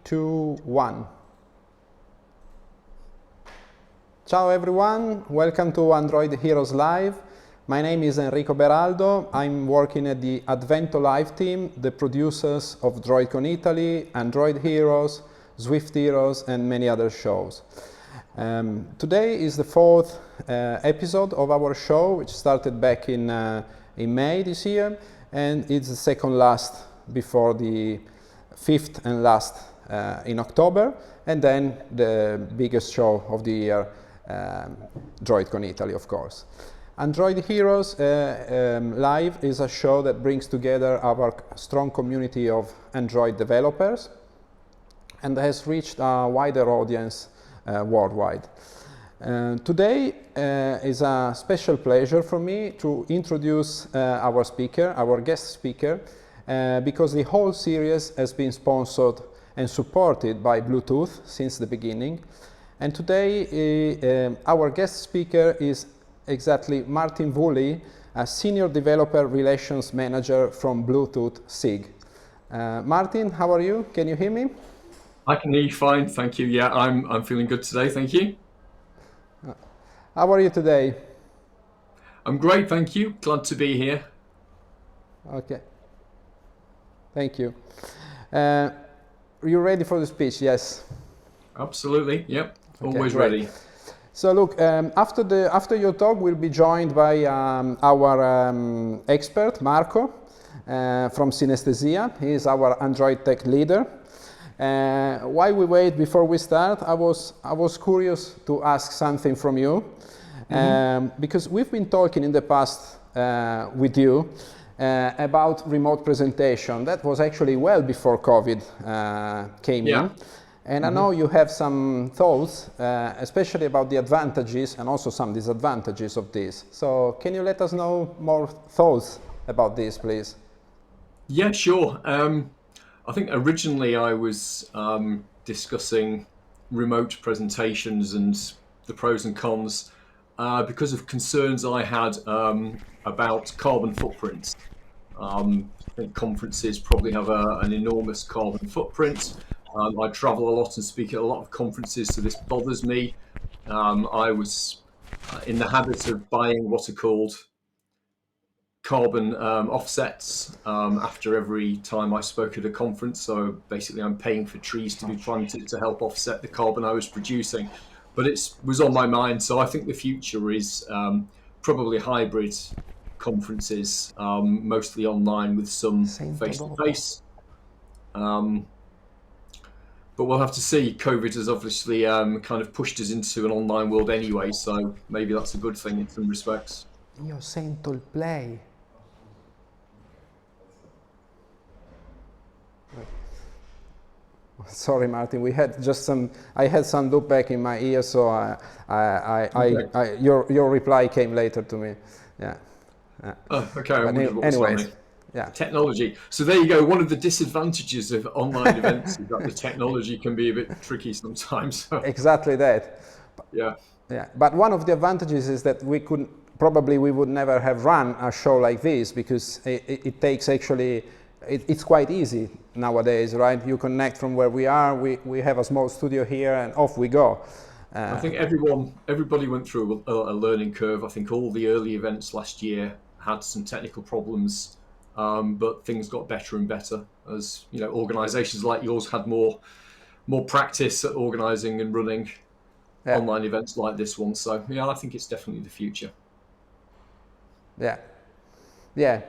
2, 1. Ciao everyone, welcome to Android Heroes Live. My name is Enrico Beraldo. I'm working at the Advento Live team, the producers of Droidcon Italy, Android Heroes, Swift Heroes, and many other shows. Today is the fourth episode of our show, which started back in May this year, and it's the second last before the fifth and last in October, and then the biggest show of the year, Droidcon Italy, of course. Android Heroes Live is a show that brings together our strong community of Android developers and has reached a wider audience worldwide. Today is a special pleasure for me to introduce our speaker, our guest speaker, because the whole series has been sponsored and supported by Bluetooth since the beginning. And today our guest speaker is exactly Martin Woolley, a Senior Developer Relations Manager from Bluetooth SIG. Martin, how are you? Can you hear me? I can hear you fine, thank you. Yeah, I'm feeling good today, thank you. How are you today? I'm great, thank you. Glad to be here. Okay. Thank you. Are you ready for the speech? Yes. Absolutely, yep. Okay, Always great. ready. So look, after your talk, we'll be joined by our expert, Marco, from Synesthesia. He is our Android tech leader. While we wait before we start, I was curious to ask something from you, because we've been talking in the past with you about remote presentation. That was actually well before COVID came in. And I know you have some thoughts, especially about the advantages and also some disadvantages of this. So can you let us know more thoughts about this, please? Yeah, sure. I think originally I was discussing remote presentations and the pros and cons because of concerns I had about carbon footprints. I think conferences probably have an enormous carbon footprint. I travel a lot and speak at a lot of conferences, so this bothers me. I was in the habit of buying what are called carbon offsets after every time I spoke at a conference. So basically I'm paying for trees to be planted to help offset the carbon I was producing. But it was on my mind, so I think the future is probably hybrid conferences, mostly online with some face-to-face. But we'll have to see. COVID has obviously kind of pushed us into an online world anyway, so maybe that's a good thing in some respects. Io sento il play. Sorry, Martin. We had just some. I had some loopback in my ear, so your reply came later to me. Yeah. Oh, okay. I wondered what was anyways. happening. Yeah. Technology. So there you go. One of the disadvantages of online events is that the technology can be a bit tricky sometimes. Exactly that. Yeah. Yeah. But one of the advantages is that we would never have run a show like this, because it takes actually, it's quite easy nowadays, right? You connect from where we are. We have a small studio here, and off we go. I think everybody went through a learning curve. I think all the early events last year had some technical problems. But things got better and better as organizations like yours had more practice at organizing and running online events like this one. So yeah, I think it's definitely the future. Yeah,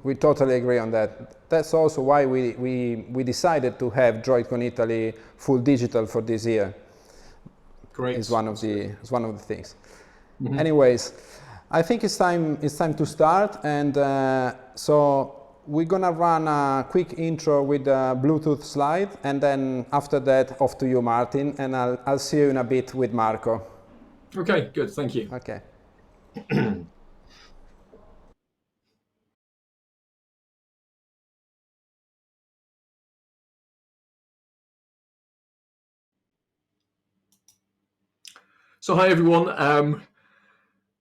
we totally agree on that. That's also why we decided to have Droidcon Italy full digital for this year. Great. It's one of the things. Anyways, I think it's time to start, and so we're gonna run a quick intro with a Bluetooth slide, and then after that, off to you, Martin, and I'll see you in a bit with Marco. Okay, good, thank you. Okay. So hi everyone.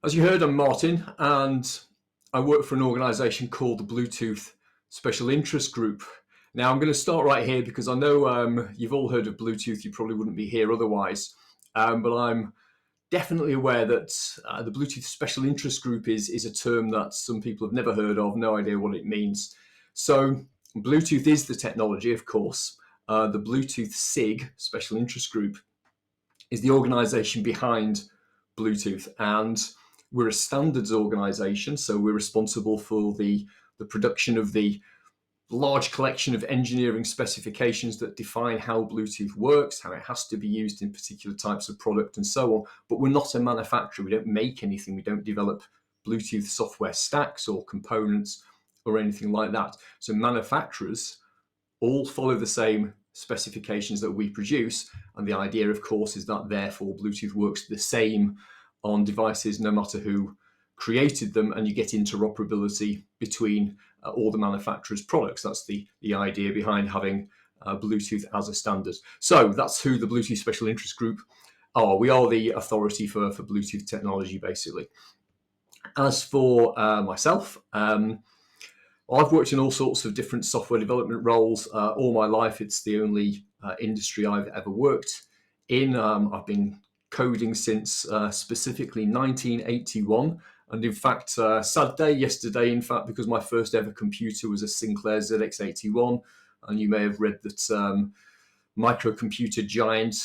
As you heard, I'm Martin, and I work for an organization called the Bluetooth Special Interest Group. Now I'm going to start right here because I know you've all heard of Bluetooth. You probably wouldn't be here otherwise, but I'm definitely aware that the Bluetooth Special Interest Group is a term that some people have never heard of, no idea what it means. So Bluetooth is the technology, of course. The Bluetooth SIG, Special Interest Group, is the organization behind Bluetooth, and we're a standards organization, so we're responsible for the production of the large collection of engineering specifications that define how Bluetooth works, how it has to be used in particular types of product and so on. But we're not a manufacturer. We don't make anything. We don't develop Bluetooth software stacks or components or anything like that. So manufacturers all follow the same specifications that we produce. And the idea, of course, is that therefore Bluetooth works the same on devices no matter who created them, and you get interoperability between all the manufacturers' products. That's the idea behind having Bluetooth as a standard. So that's who the Bluetooth Special Interest Group are. We are the authority for Bluetooth technology, basically. As for myself, I've worked in all sorts of different software development roles all my life. It's the only industry I've ever worked in. I've been coding since specifically 1981. And in fact, sad day yesterday, in fact, because my first ever computer was a Sinclair ZX81. And you may have read that microcomputer giant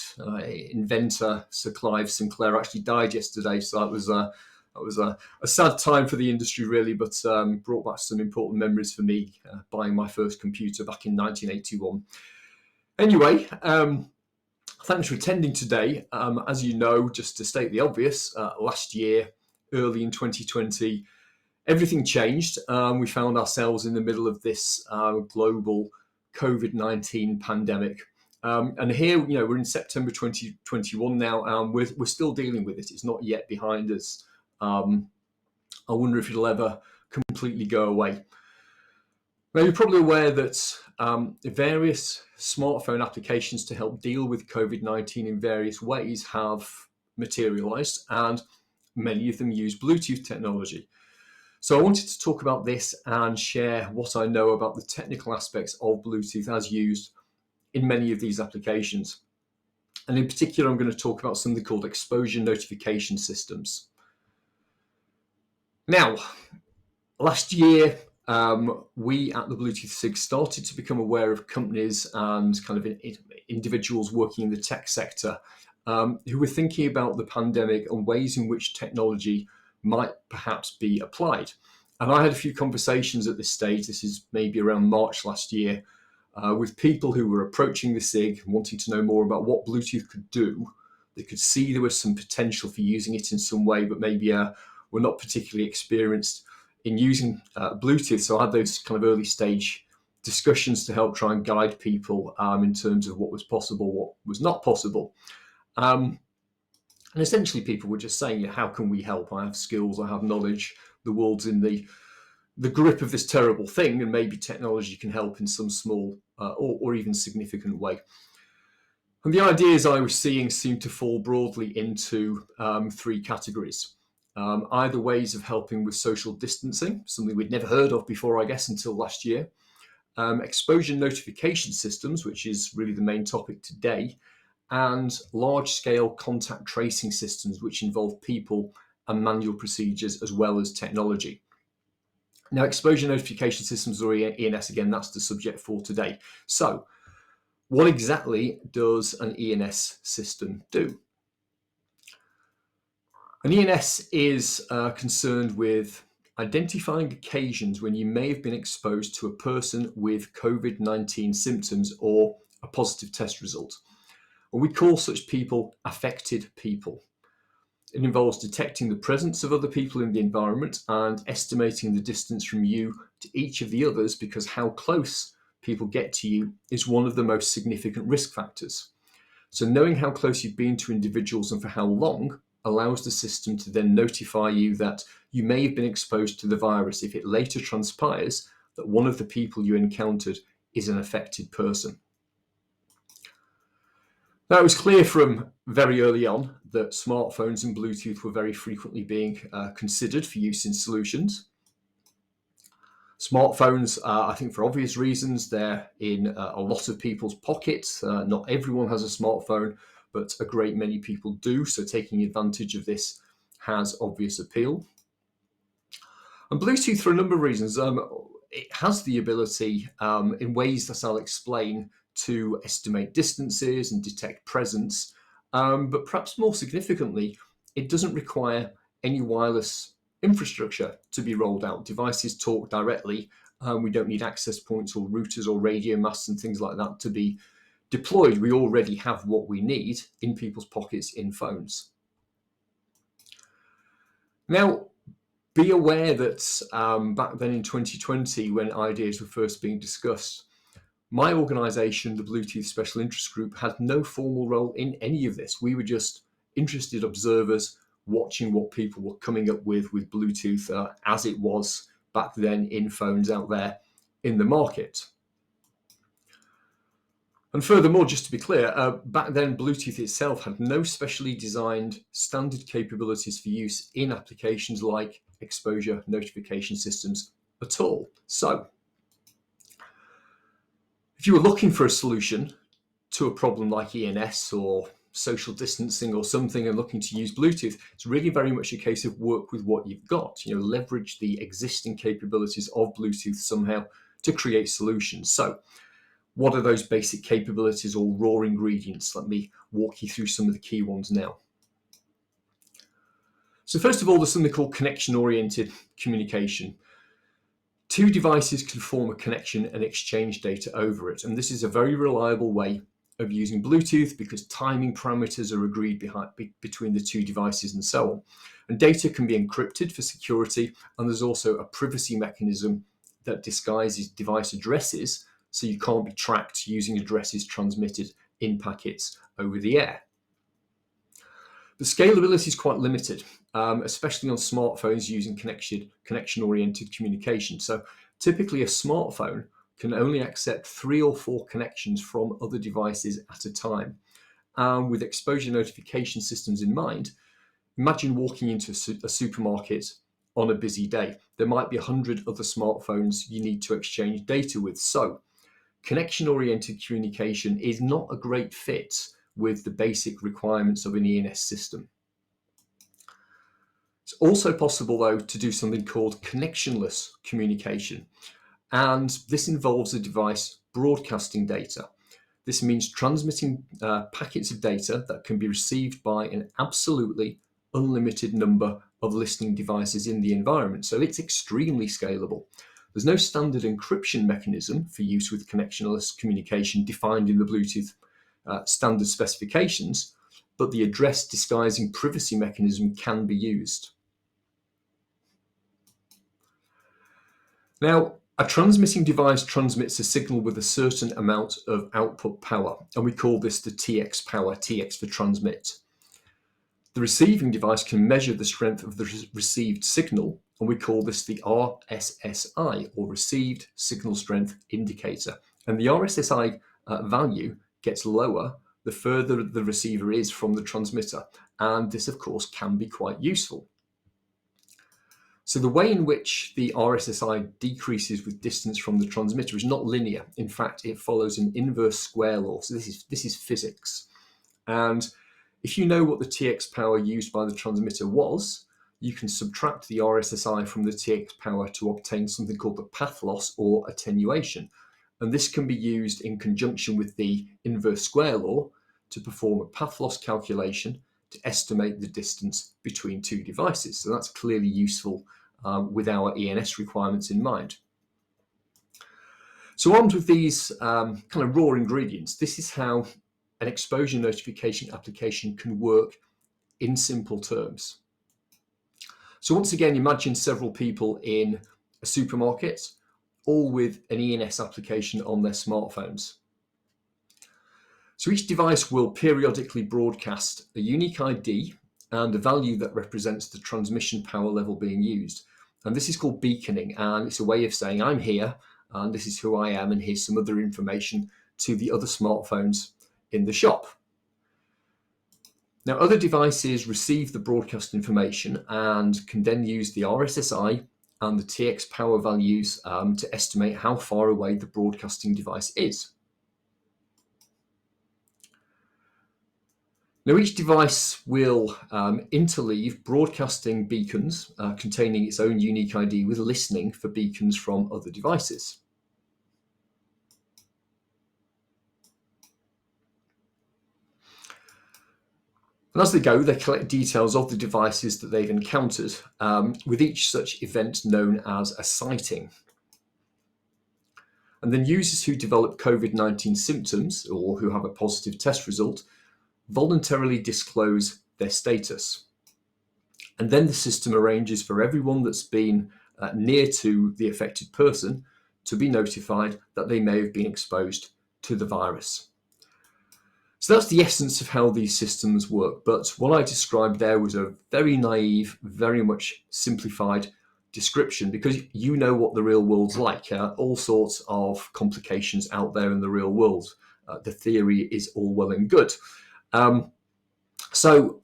inventor Sir Clive Sinclair actually died yesterday. So that was a sad time for the industry, really, but brought back some important memories for me buying my first computer back in 1981. Anyway, thanks for attending today. As you know, just to state the obvious, last year, early in 2020, everything changed. We found ourselves in the middle of this global COVID-19 pandemic. And here, we're in September 2021 now, and we're still dealing with it. It's not yet behind us. I wonder if it'll ever completely go away. Now, you're probably aware that various smartphone applications to help deal with COVID-19 in various ways have materialized, and many of them use Bluetooth technology. So I wanted to talk about this and share what I know about the technical aspects of Bluetooth as used in many of these applications. And in particular, I'm going to talk about something called exposure notification systems. Now, last year, we at the Bluetooth SIG started to become aware of companies and kind of individuals working in the tech sector who were thinking about the pandemic and ways in which technology might perhaps be applied. And I had a few conversations at this stage, this is maybe around March last year, with people who were approaching the SIG and wanting to know more about what Bluetooth could do. They could see there was some potential for using it in some way, but maybe were not particularly experienced in using Bluetooth. So I had those kind of early stage discussions to help try and guide people in terms of what was possible, what was not possible. And essentially people were just saying, how can we help? I have skills, I have knowledge, the world's in the grip of this terrible thing, and maybe technology can help in some small or even significant way. And the ideas I was seeing seemed to fall broadly into three categories. Either ways of helping with social distancing, something we'd never heard of before, I guess, until last year. Exposure notification systems, which is really the main topic today, and large-scale contact tracing systems, which involve people and manual procedures as well as technology. Now, exposure notification systems or ENS, again, that's the subject for today. So, what exactly does an ENS system do? An ENS is concerned with identifying occasions when you may have been exposed to a person with COVID-19 symptoms or a positive test result. And we call such people affected people. It involves detecting the presence of other people in the environment and estimating the distance from you to each of the others, because how close people get to you is one of the most significant risk factors. So knowing how close you've been to individuals and for how long allows the system to then notify you that you may have been exposed to the virus if it later transpires that one of the people you encountered is an affected person. Now, it was clear from very early on that smartphones and Bluetooth were very frequently being considered for use in solutions. Smartphones, I think for obvious reasons, they're in a lot of people's pockets. Not everyone has a smartphone, but a great many people do. So taking advantage of this has obvious appeal. And Bluetooth, for a number of reasons, it has the ability, in ways that I'll explain, to estimate distances and detect presence. But perhaps more significantly, it doesn't require any wireless infrastructure to be rolled out. Devices talk directly. We don't need access points or routers or radio masts and things like that to be deployed. We already have what we need in people's pockets in phones. Now, be aware that back then in 2020, when ideas were first being discussed, my organisation, the Bluetooth Special Interest Group, had no formal role in any of this. We were just interested observers watching what people were coming up with Bluetooth as it was back then in phones out there in the market. And furthermore, just to be clear, back then Bluetooth itself had no specially designed standard capabilities for use in applications like exposure notification systems at all. So if you were looking for a solution to a problem like ENS or social distancing or something and looking to use Bluetooth, it's really very much a case of work with what you've got. Leverage the existing capabilities of Bluetooth somehow to create solutions. So what are those basic capabilities or raw ingredients? Let me walk you through some of the key ones now. So first of all, there's something called connection-oriented communication. Two devices can form a connection and exchange data over it. And this is a very reliable way of using Bluetooth because timing parameters are agreed between the two devices and so on. And data can be encrypted for security. And there's also a privacy mechanism that disguises device addresses so you can't be tracked using addresses transmitted in packets over the air. The scalability is quite limited, especially on smartphones using connection-oriented communication. So typically a smartphone can only accept 3 or 4 connections from other devices at a time. With exposure notification systems in mind, imagine walking into a supermarket on a busy day. There might be 100 other smartphones you need to exchange data with. So connection-oriented communication is not a great fit with the basic requirements of an ENS system. It's also possible, though, to do something called connectionless communication. And this involves a device broadcasting data. This means transmitting packets of data that can be received by an absolutely unlimited number of listening devices in the environment. So it's extremely scalable. There's no standard encryption mechanism for use with connectionless communication defined in the Bluetooth standard specifications, but the address disguising privacy mechanism can be used. Now, a transmitting device transmits a signal with a certain amount of output power, and we call this the TX power, TX for transmit. The receiving device can measure the strength of the received signal, and we call this the RSSI, or Received Signal Strength Indicator. And the RSSI value gets lower the further the receiver is from the transmitter, and this, of course, can be quite useful. So the way in which the RSSI decreases with distance from the transmitter is not linear. In fact, it follows an inverse square law. So this is physics. And if you know what the TX power used by the transmitter was, you can subtract the RSSI from the TX power to obtain something called the path loss or attenuation. And this can be used in conjunction with the inverse square law to perform a path loss calculation to estimate the distance between two devices. So that's clearly useful with our ENS requirements in mind. So armed with these kind of raw ingredients, this is how an exposure notification application can work in simple terms. So once again, imagine several people in a supermarket, all with an ENS application on their smartphones. So each device will periodically broadcast a unique ID and a value that represents the transmission power level being used. And this is called beaconing, and it's a way of saying I'm here and this is who I am, and here's some other information to the other smartphones in the shop. Now, other devices receive the broadcast information and can then use the RSSI and the TX power values to estimate how far away the broadcasting device is. Now, each device will interleave broadcasting beacons containing its own unique ID with listening for beacons from other devices. And as they go, they collect details of the devices that they've encountered, with each such event known as a sighting. And then users who develop COVID-19 symptoms or who have a positive test result voluntarily disclose their status. And then the system arranges for everyone that's been near to the affected person to be notified that they may have been exposed to the virus. So that's the essence of how these systems work. But what I described there was a very naive, very much simplified description, because you know what the real world's like. All sorts of complications out there in the real world. The theory is all well and good. So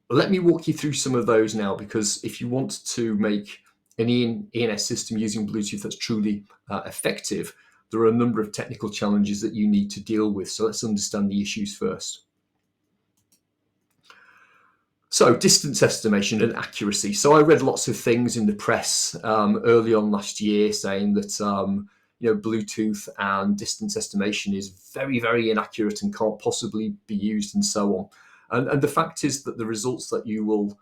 let me walk you through some of those now, because if you want to make an ENS system using Bluetooth that's truly effective, there are a number of technical challenges that you need to deal with. So let's understand the issues first. So distance estimation and accuracy. So I read lots of things in the press early on last year saying that Bluetooth and distance estimation is very, very inaccurate and can't possibly be used, and so on. And the fact is that the results that you will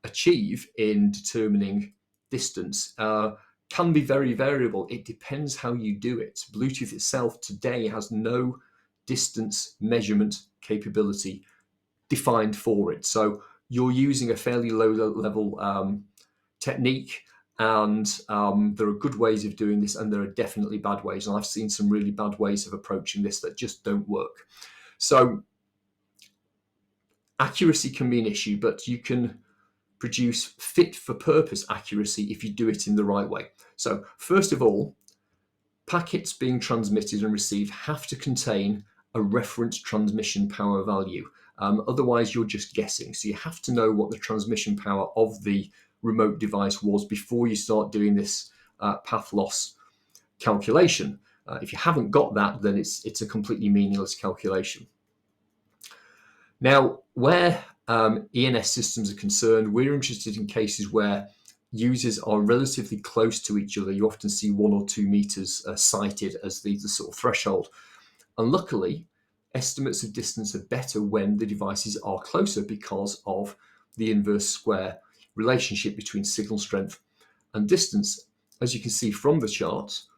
achieve in determining distance can be very variable. It depends how you do it. Bluetooth itself today has no distance measurement capability defined for it. So you're using a fairly low level technique, and there are good ways of doing this, and there are definitely bad ways. And I've seen some really bad ways of approaching this that just don't work. So accuracy can be an issue, but you can produce fit for purpose accuracy if you do it in the right way. So first of all, packets being transmitted and received have to contain a reference transmission power value. Otherwise, you're just guessing. So you have to know what the transmission power of the remote device was before you start doing this path loss calculation. If you haven't got that, then it's a completely meaningless calculation. Now, where ENS systems are concerned, we're interested in cases where users are relatively close to each other. You often see 1 or 2 meters cited as the sort of threshold. And luckily, estimates of distance are better when the devices are closer because of the inverse square relationship between signal strength and distance. As you can see from the charts,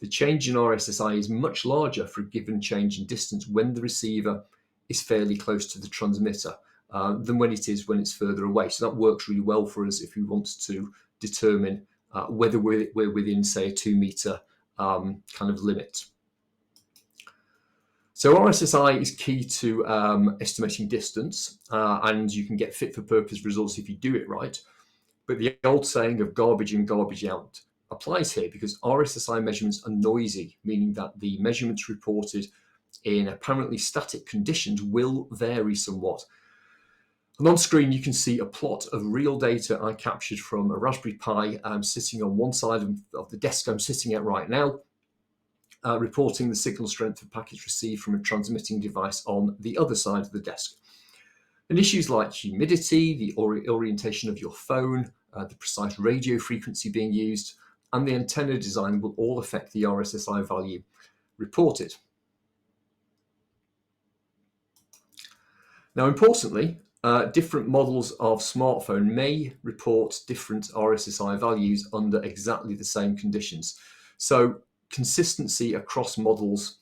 the change in RSSI is much larger for a given change in distance when the receiver is fairly close to the transmitter than when it is when it's further away. So that works really well for us if we want to determine whether we're within, say, a 2 meter kind of limit. So RSSI is key to estimating distance, and you can get fit for purpose results if you do it right. But the old saying of garbage in, garbage out applies here, because RSSI measurements are noisy, meaning that the measurements reported in apparently static conditions will vary somewhat. And on screen, you can see a plot of real data I captured from a Raspberry Pi sitting on one side of the desk I'm sitting at right now, reporting the signal strength of packets received from a transmitting device on the other side of the desk. And issues like humidity, the orientation of your phone, the precise radio frequency being used, and the antenna design will all affect the RSSI value reported. Now, importantly, different models of smartphone may report different RSSI values under exactly the same conditions. So consistency across models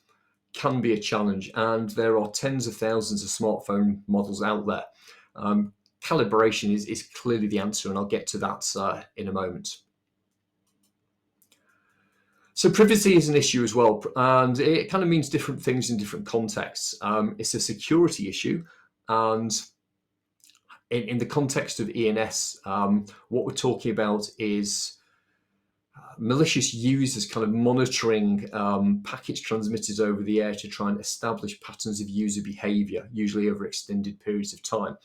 can be a challenge, and there are tens of thousands of smartphone models out there. Calibration is clearly the answer, and I'll get to that in a moment. So privacy is an issue as well, and it kind of means different things in different contexts. It's a security issue, and in the context of ENS, what we're talking about is malicious users kind of monitoring packets transmitted over the air to try and establish patterns of user behavior, usually over extended periods of time.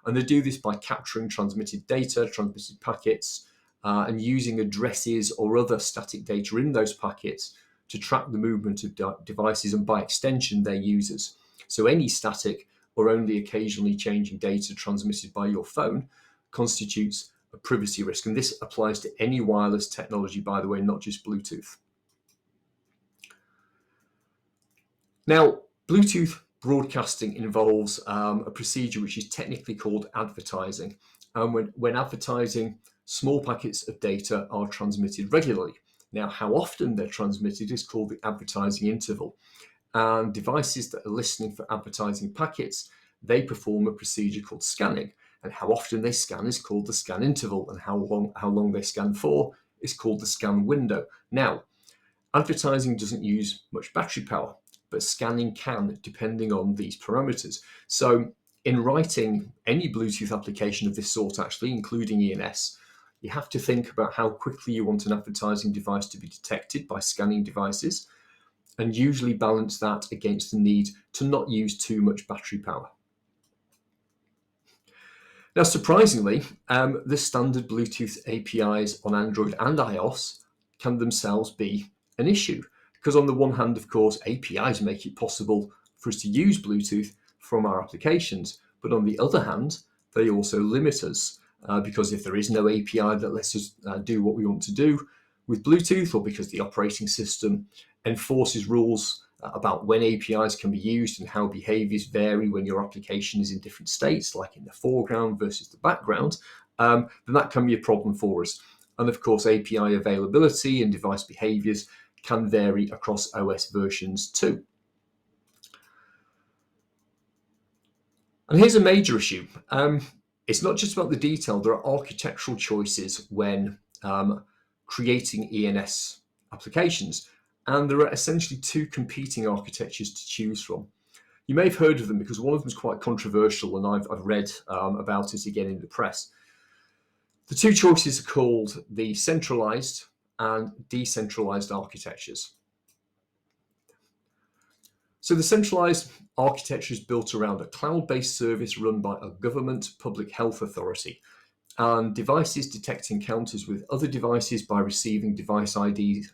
And they do this by capturing transmitted data, transmitted packets, and using addresses or other static data in those packets to track the movement of devices and by extension their users. So any static or only occasionally changing data transmitted by your phone constitutes a privacy risk. And this applies to any wireless technology, by the way, not just Bluetooth. Now, Bluetooth broadcasting involves a procedure which is technically called advertising. And when advertising, small packets of data are transmitted regularly. Now, how often they're transmitted is called the advertising interval. And devices that are listening for advertising packets, they perform a procedure called scanning. And how often they scan is called the scan interval, and how long they scan for is called the scan window. Now, advertising doesn't use much battery power, but scanning can, depending on these parameters. So in writing any Bluetooth application of this sort, actually, including ENS, you have to think about how quickly you want an advertising device to be detected by scanning devices, and usually balance that against the need to not use too much battery power. Now, surprisingly, the standard Bluetooth APIs on Android and iOS can themselves be an issue, because on the one hand, of course, APIs make it possible for us to use Bluetooth from our applications, but on the other hand, they also limit us, because if there is no API that lets us do what we want to do with Bluetooth, or because the operating system enforces rules about when APIs can be used and how behaviors vary when your application is in different states, like in the foreground versus the background, then that can be a problem for us. And of course, API availability and device behaviors can vary across OS versions too. And here's a major issue. It's not just about the detail. There are architectural choices when creating ENS applications. And there are essentially two competing architectures to choose from. You may have heard of them because one of them is quite controversial, and I've read about it again in the press. The two choices are called the centralized and decentralized architectures. So the centralized architecture is built around a cloud-based service run by a government public health authority, and devices detect encounters with other devices by receiving device IDs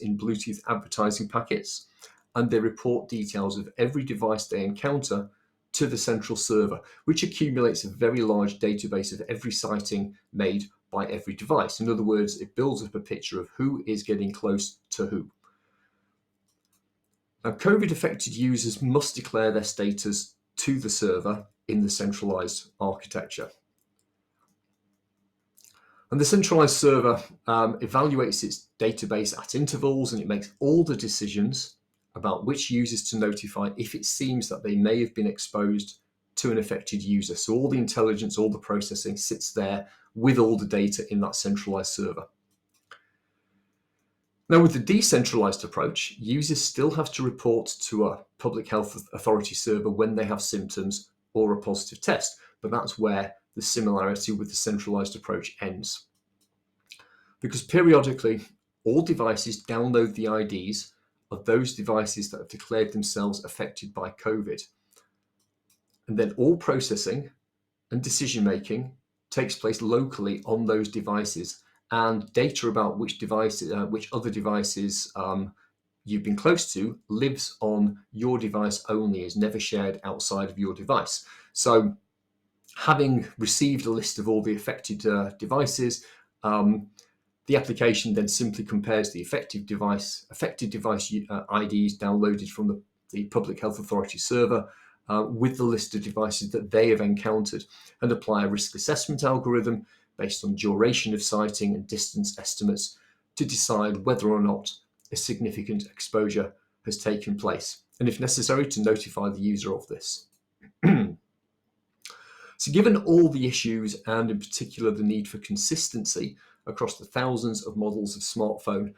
in Bluetooth advertising packets, and they report details of every device they encounter to the central server, which accumulates a very large database of every sighting made by every device. In other words, it builds up a picture of who is getting close to who. Now, COVID-affected users must declare their status to the server in the centralized architecture. And the centralized server evaluates its database at intervals, and it makes all the decisions about which users to notify if it seems that they may have been exposed to an affected user. So all the intelligence, all the processing sits there with all the data in that centralized server. Now, with the decentralized approach, users still have to report to a public health authority server when they have symptoms or a positive test, but that's where the similarity with the centralized approach ends. Because periodically, all devices download the IDs of those devices that have declared themselves affected by COVID. And then all processing and decision-making takes place locally on those devices, and data about which other devices you've been close to lives on your device only, is never shared outside of your device. So having received a list of all the affected devices, the application then simply compares the affected device IDs downloaded from the public health authority server with the list of devices that they have encountered, and apply a risk assessment algorithm based on duration of sighting and distance estimates to decide whether or not a significant exposure has taken place, and if necessary, to notify the user of this. So given all the issues, and in particular the need for consistency across the thousands of models of smartphone,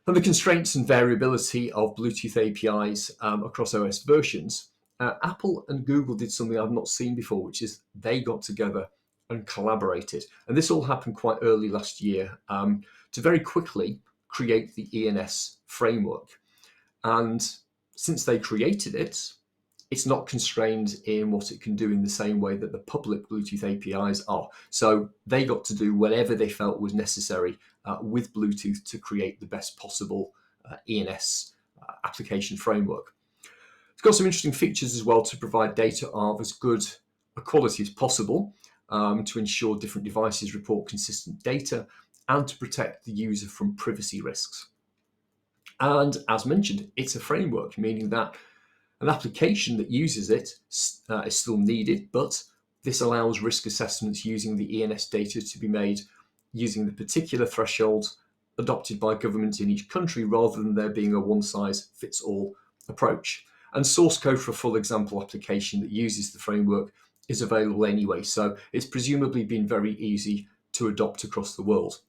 and the constraints and variability of Bluetooth APIs across OS versions, Apple and Google did something I've not seen before, which is they got together and collaborated. And this all happened quite early last year to very quickly create the ENS framework. And since they created it, it's not constrained in what it can do in the same way that the public Bluetooth APIs are. So they got to do whatever they felt was necessary with Bluetooth to create the best possible ENS application framework. It's got some interesting features as well to provide data of as good a quality as possible, to ensure different devices report consistent data and to protect the user from privacy risks. And as mentioned, it's a framework, meaning that an application that uses it is still needed, but this allows risk assessments using the ENS data to be made using the particular thresholds adopted by governments in each country, rather than there being a one-size-fits-all approach. And source code for a full example application that uses the framework is available anyway, so it's presumably been very easy to adopt across the world.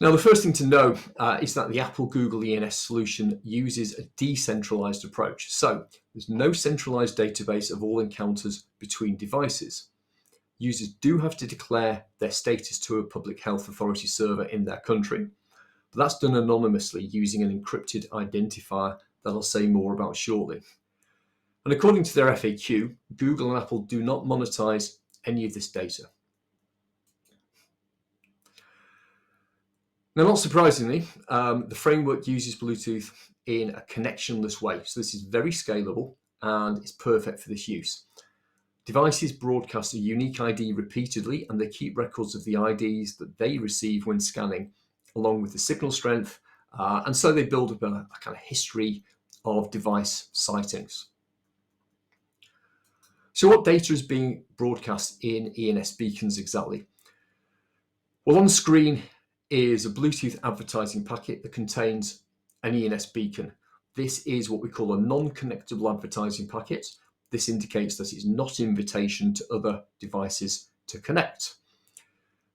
Now, the first thing to know is that the Apple Google ENS solution uses a decentralized approach. So there's no centralized database of all encounters between devices. Users do have to declare their status to a public health authority server in their country, but that's done anonymously using an encrypted identifier that I'll say more about shortly. And according to their FAQ, Google and Apple do not monetize any of this data. Now, not surprisingly, the framework uses Bluetooth in a connectionless way. So this is very scalable and it's perfect for this use. Devices broadcast a unique ID repeatedly, and they keep records of the IDs that they receive when scanning, along with the signal strength. And so they build up a kind of history of device sightings. So what data is being broadcast in ENS beacons exactly? Well, on screen is a Bluetooth advertising packet that contains an ENS beacon. This is what we call a non-connectable advertising packet. This indicates that it's not an invitation to other devices to connect.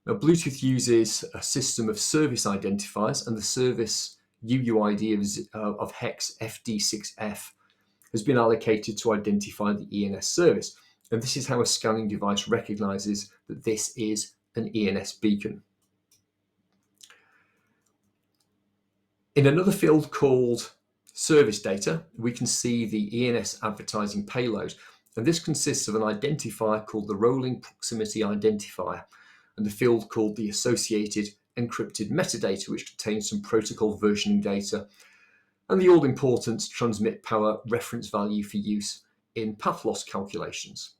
Now, Bluetooth uses a system of service identifiers, and the service UUID of hex FD6F has been allocated to identify the ENS service. And this is how a scanning device recognizes that this is an ENS beacon. In another field called service data, we can see the ENS advertising payload, and this consists of an identifier called the rolling proximity identifier and a field called the associated encrypted metadata, which contains some protocol versioning data and the all-important transmit power reference value for use in path loss calculations.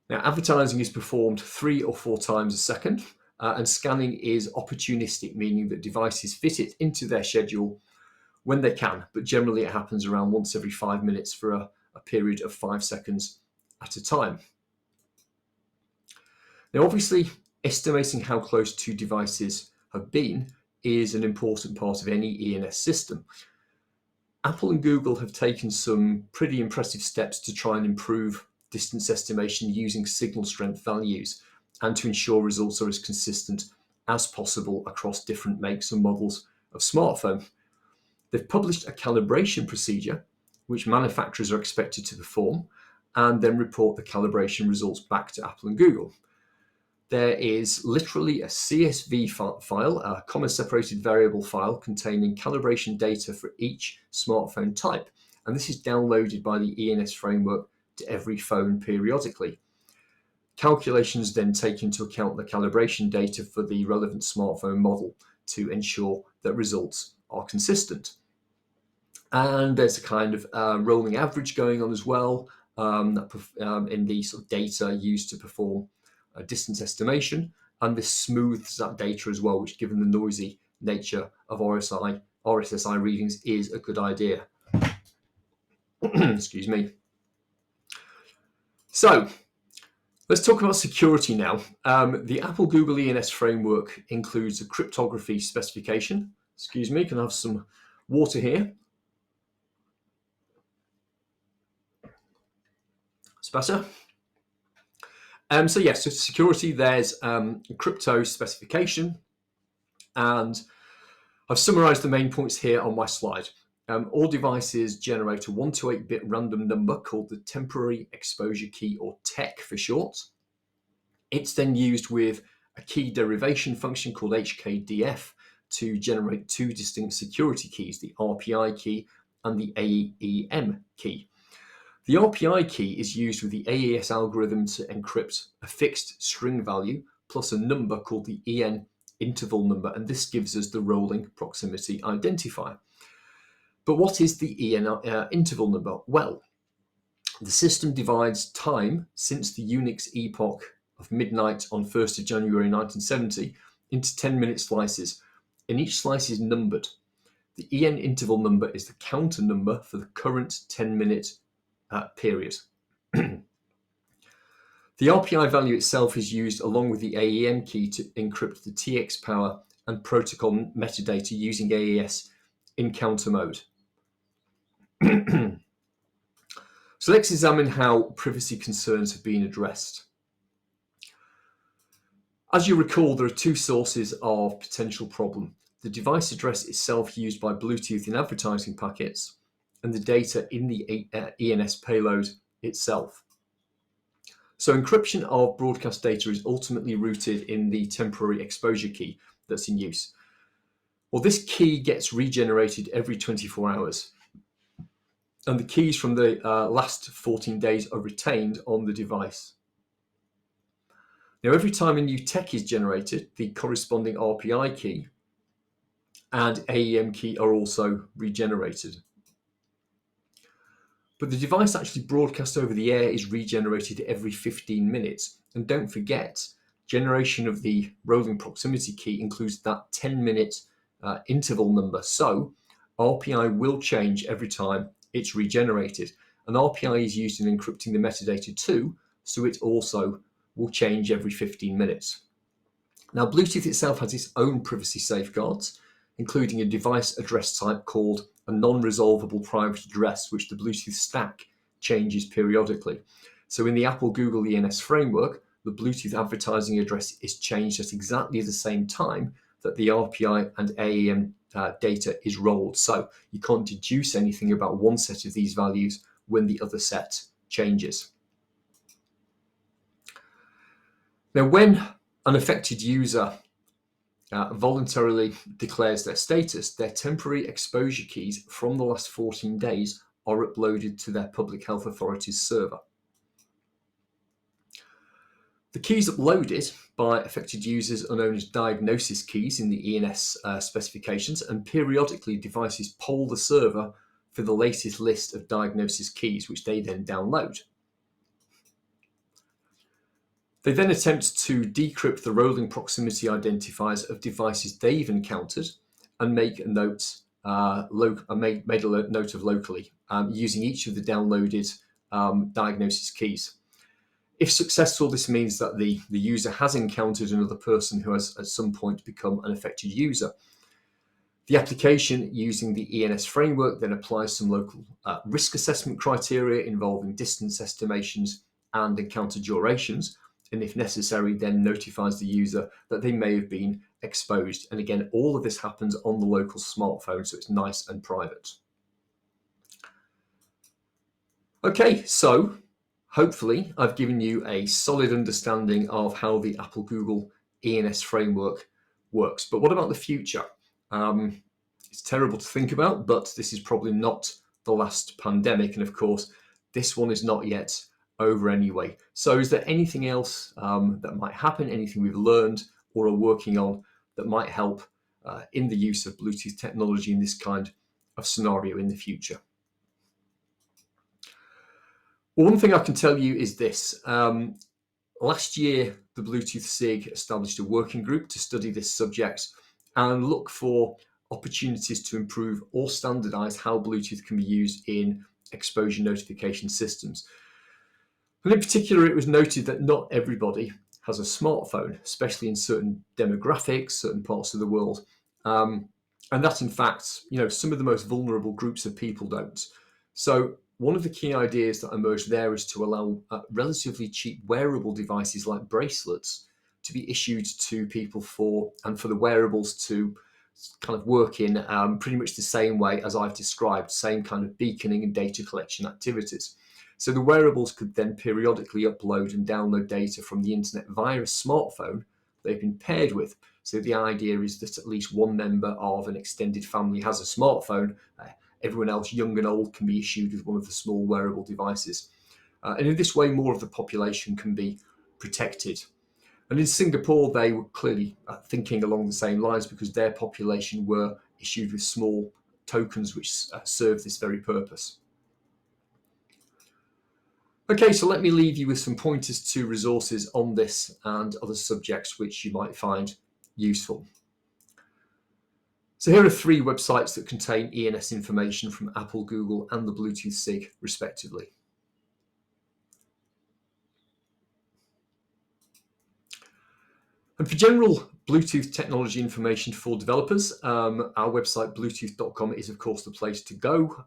Now, advertising is performed 3 or 4 times a second, and scanning is opportunistic, meaning that devices fit it into their schedule when they can, but generally it happens around once every 5 minutes for a period of 5 seconds at a time. Now, obviously, estimating how close 2 devices have been is an important part of any ENS system. Apple and Google have taken some pretty impressive steps to try and improve distance estimation using signal strength values and to ensure results are as consistent as possible across different makes and models of smartphone. They've published a calibration procedure which manufacturers are expected to perform and then report the calibration results back to Apple and Google. There is literally a CSV file, a comma separated variable file containing calibration data for each smartphone type. And this is downloaded by the ENS framework to every phone periodically. Calculations then take into account the calibration data for the relevant smartphone model to ensure that results are consistent. And there's a kind of rolling average going on as well in the sort of data used to perform distance estimation, and this smooths that data as well, which, given the noisy nature of RSSI readings, is a good idea. Excuse me. So let's talk about security now. The Apple Google ENS framework includes a cryptography specification. Excuse me, can I have some water here? It's better. So security, there's crypto specification, and I've summarized the main points here on my slide. All devices generate a 1 to 8-bit random number called the temporary exposure key, or TEC for short. It's then used with a key derivation function called HKDF to generate two distinct security keys, the RPI key and the AEM key. The RPI key is used with the AES algorithm to encrypt a fixed string value plus a number called the EN interval number, and this gives us the rolling proximity identifier. But what is the EN interval number? Well, the system divides time since the Unix epoch of midnight on 1st of January 1970 into 10-minute slices, and each slice is numbered. The EN interval number is the counter number for the current 10-minute period. The RPI value itself is used along with the AEM key to encrypt the TX power and protocol metadata using AES in counter mode. So let's examine how privacy concerns have been addressed. As you recall, there are two sources of potential problem: the device address itself used by Bluetooth in advertising packets, and the data in the ENS payload itself. So encryption of broadcast data is ultimately rooted in the temporary exposure key that's in use. Well, this key gets regenerated every 24 hours. And the keys from the last 14 days are retained on the device. Now, every time a new TEC is generated, the corresponding RPI key and AEM key are also regenerated. But the device actually broadcast over the air is regenerated every 15 minutes. And don't forget, generation of the rolling proximity key includes that 10-minute interval number. So RPI will change every time it's regenerated. And RPI is used in encrypting the metadata too, so it also will change every 15 minutes. Now, Bluetooth itself has its own privacy safeguards, including a device address type called a non-resolvable private address, which the Bluetooth stack changes periodically. So in the Apple-Google ENS framework, the Bluetooth advertising address is changed at exactly the same time that the RPI and AEM data is rolled. So you can't deduce anything about one set of these values when the other set changes. Now, when an affected user voluntarily declares their status, their temporary exposure keys from the last 14 days are uploaded to their public health authority's server. The keys uploaded by affected users are known as diagnosis keys in the ENS specifications, and periodically devices poll the server for the latest list of diagnosis keys, which they then download. They then attempt to decrypt the rolling proximity identifiers of devices they've encountered and make a note, made a note of locally using each of the downloaded diagnosis keys. If successful, this means that the user has encountered another person who has at some point become an affected user. The application using the ENS framework then applies some local risk assessment criteria involving distance estimations and encounter durations, and if necessary, then notifies the user that they may have been exposed. And again, all of this happens on the local smartphone, so it's nice and private. Okay, so hopefully I've given you a solid understanding of how the Apple-Google ENS framework works. But what about the future? It's terrible to think about, but this is probably not the last pandemic. And of course, this one is not yet over anyway. So is there anything else that might happen, anything we've learned or are working on that might help in the use of Bluetooth technology in this kind of scenario in the future? Well, one thing I can tell you is this. Last year, the Bluetooth SIG established a working group to study this subject and look for opportunities to improve or standardize how Bluetooth can be used in exposure notification systems. And in particular, it was noted that not everybody has a smartphone, especially in certain demographics, certain parts of the world. And that, in fact, some of the most vulnerable groups of people don't. So one of the key ideas that emerged there is to allow relatively cheap wearable devices like bracelets to be issued to people for the wearables to kind of work in pretty much the same way as I've described, same kind of beaconing and data collection activities. So the wearables could then periodically upload and download data from the internet via a smartphone they've been paired with. So the idea is that at least one member of an extended family has a smartphone. Everyone else, young and old, can be issued with one of the small wearable devices. And in this way, more of the population can be protected. And in Singapore, they were clearly thinking along the same lines, because their population were issued with small tokens which serve this very purpose. Okay, so let me leave you with some pointers to resources on this and other subjects which you might find useful. So here are 3 websites that contain ENS information from Apple, Google, and the Bluetooth SIG, respectively. And for general Bluetooth technology information for developers, our website bluetooth.com is, of course, the place to go.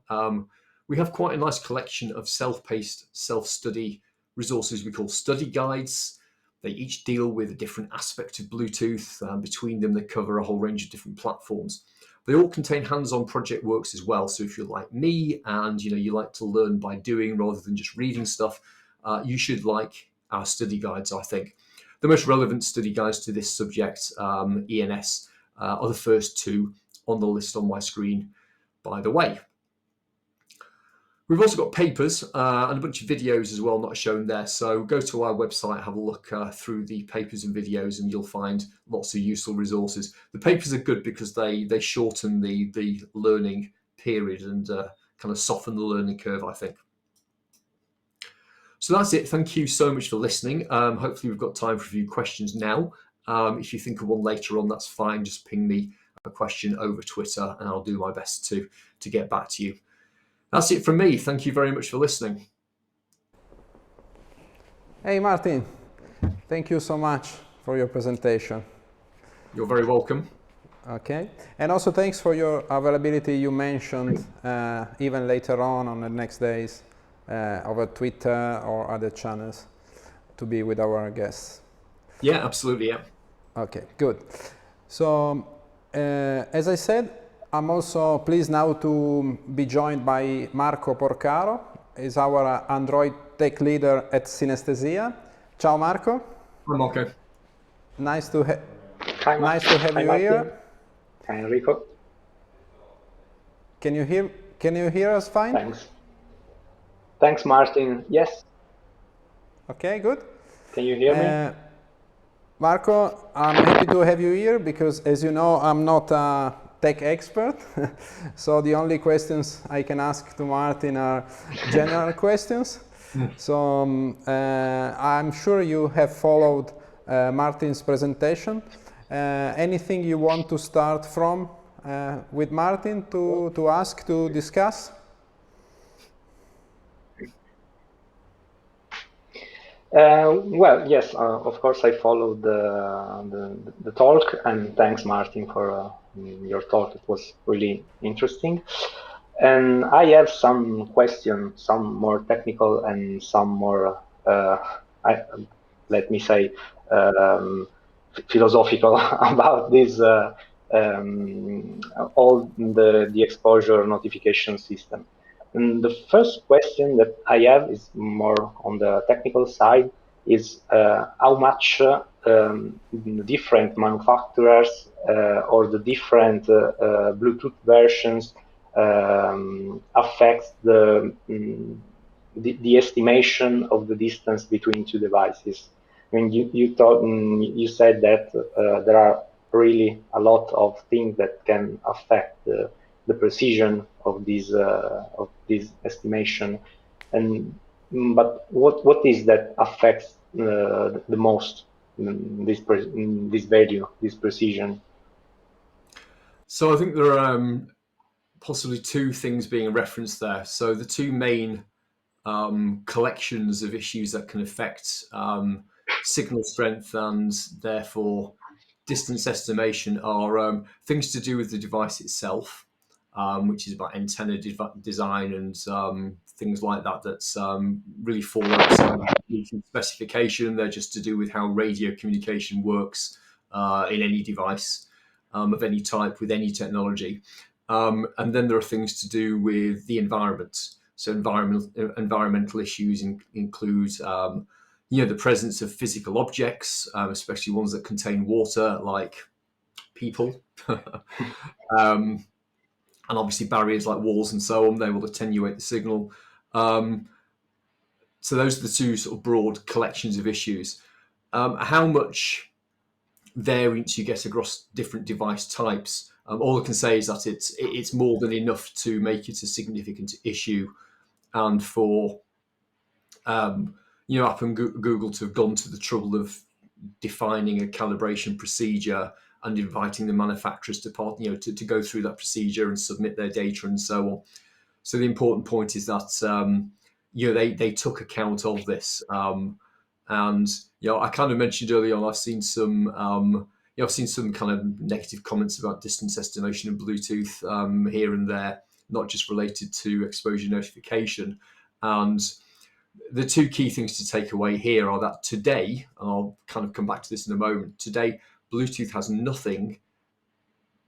We have quite a nice collection of self-paced, self-study resources we call study guides. They each deal with a different aspect of Bluetooth. Between them, they cover a whole range of different platforms. They all contain hands-on project works as well. So if you're like me and you like to learn by doing rather than just reading stuff, you should like our study guides, I think. The most relevant study guides to this subject, ENS, are the first 2 on the list on my screen, by the way. We've also got papers and a bunch of videos as well, not shown there. So go to our website, have a look through the papers and videos, and you'll find lots of useful resources. The papers are good because they shorten the learning period and kind of soften the learning curve, I think. So that's it. Thank you so much for listening. Hopefully we've got time for a few questions now. If you think of one later on, that's fine. Just ping me a question over Twitter and I'll do my best to get back to you. That's it from me. Thank you very much for listening. Hey, Martin. Thank you so much for your presentation. You're very welcome. Okay. And also thanks for your availability. You mentioned even later on the next days over Twitter or other channels to be with our guests. Yeah, absolutely. Yeah. Okay, good. So as I said, I'm also pleased now to be joined by Marco Porcaro. He's our Android tech leader at Synesthesia. Ciao, Marco. Hi, Marco. Nice to have you Martin. here. Hi, Enrico. Can you hear us fine? Thanks, Martin. Yes. Okay, good. Can you hear me? Marco, I'm happy to have you here because, as you know, I'm not a tech expert. So the only questions I can ask to Martin are general questions. So I'm sure you have followed Martin's presentation. Anything you want to start from with Martin to ask, to discuss? Well, yes, of course I followed the talk, and thanks, Martin, for your talk. It was really interesting. And I have some questions, some more technical and some more, let me say, philosophical about this all the exposure notification system. And the first question that I have is more on the technical side, is how much different manufacturers or the different Bluetooth versions affects the estimation of the distance between 2 devices. I mean, you said that there are really a lot of things that can affect the precision of this estimation, but what is that affects the most this value, this precision? So I think there are possibly 2 things being referenced there. So the 2 main collections of issues that can affect signal strength and therefore distance estimation are things to do with the device itself, which is about antenna design and things like that. That's really fall outside specification. They're just to do with how radio communication works in any device of any type with any technology. And then there are things to do with the environment. So environmental issues include the presence of physical objects, especially ones that contain water, like people. And obviously barriers like walls and so on, they will attenuate the signal. So those are the two sort of broad collections of issues. How much variance you get across different device types, all I can say is that it's more than enough to make it a significant issue, and for Apple and Google to have gone to the trouble of defining a calibration procedure and inviting the manufacturers to to go through that procedure and submit their data and so on. So the important point is that they took account of this, and I kind of mentioned early on I've seen some kind of negative comments about distance estimation and Bluetooth here and there, not just related to exposure notification. And the two key things to take away here are that today, and I'll kind of come back to this in a moment, today Bluetooth has nothing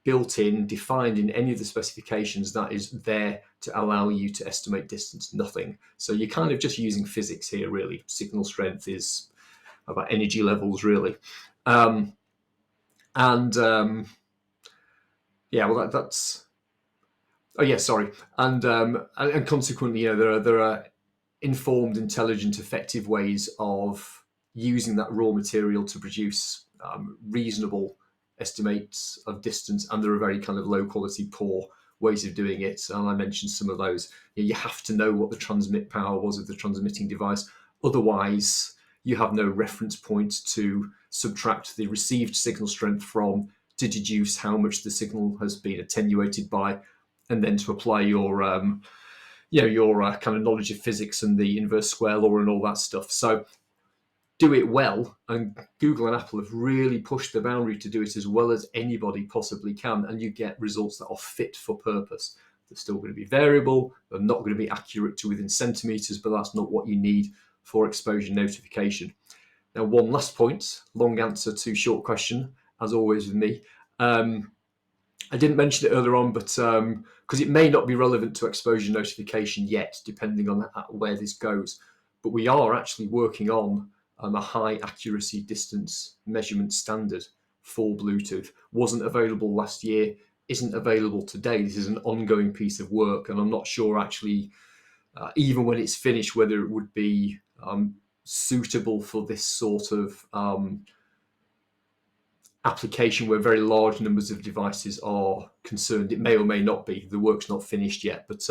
built in, defined in any of the specifications that is there to allow you to estimate distance, nothing. So you're kind of just using physics here, really. Signal strength is about energy levels, really. That's... Oh yeah, sorry. And consequently, there are informed, intelligent, effective ways of using that raw material to produce reasonable estimates of distance, and there are very kind of low quality, poor ways of doing it. And I mentioned some of those. You have to know what the transmit power was of the transmitting device. Otherwise, you have no reference point to subtract the received signal strength from to deduce how much the signal has been attenuated by, and then to apply your kind of knowledge of physics and the inverse square law and all that stuff. So do it well, and Google and Apple have really pushed the boundary to do it as well as anybody possibly can, and you get results that are fit for purpose. They're still going to be variable, they're not going to be accurate to within centimeters, but that's not what you need for exposure notification. Now, one last point, long answer to short question, as always with me. I didn't mention it earlier on, but because it may not be relevant to exposure notification yet, depending on where this goes, but we are actually working on a high accuracy distance measurement standard for Bluetooth. Wasn't available last year, isn't available today. This is an ongoing piece of work, and I'm not sure actually, even when it's finished, whether it would be suitable for this sort of application where very large numbers of devices are concerned. It may or may not be. The work's not finished yet, but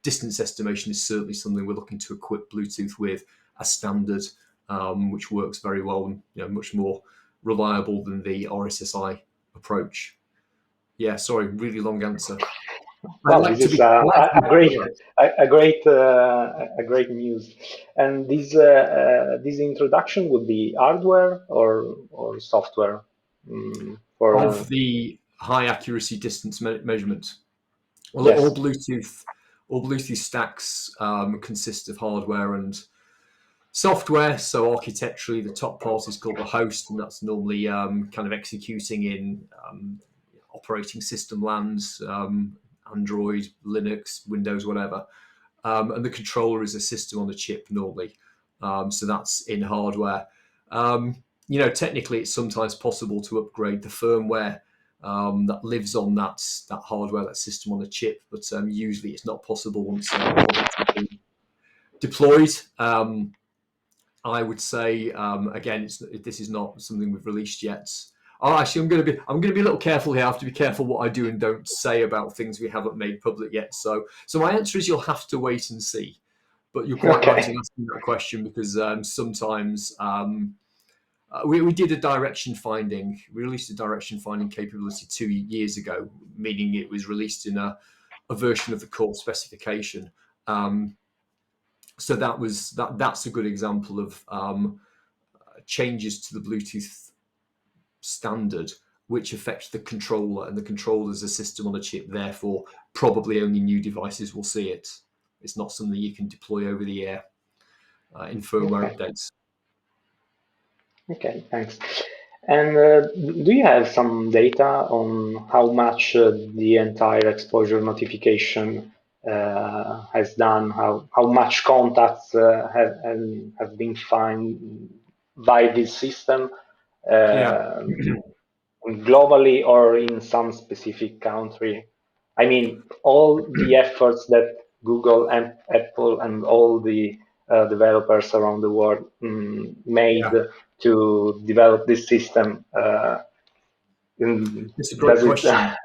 distance estimation is certainly something we're looking to equip Bluetooth with, a standard which works very well and much more reliable than the RSSI approach. Yeah, sorry, really long answer. Well, this is a great news. And this introduction would be hardware or software of the high accuracy distance measurement. Well, yes. all Bluetooth stacks consist of hardware and software. So architecturally, the top part is called the host, and that's normally kind of executing in operating system lands, Android, Linux, Windows, whatever. And the controller is a system on a chip normally. So that's in hardware. Technically, it's sometimes possible to upgrade the firmware that lives on that hardware, that system on a chip, but usually it's not possible once it's been deployed. I would say again, this is not something we've released yet. Oh, actually, I'm going to be a little careful here. I have to be careful what I do and don't say about things we haven't made public yet. So my answer is you'll have to wait and see. But you're quite right in asking that question, because sometimes we did a direction finding. We released a direction finding capability 2 years ago, meaning it was released in a version of the core specification. So that's a good example of changes to the Bluetooth standard which affect the controller, and the controller is a system on a chip. Therefore, probably only new devices will see it. It's not something you can deploy over the air in firmware updates. Okay, thanks. And do you have some data on how much the entire exposure notification has done? How much contacts have been found by this system? globally or in some specific country? I mean, all the efforts that Google and Apple and all the developers around the world made to develop this system. It's a great Does it? question.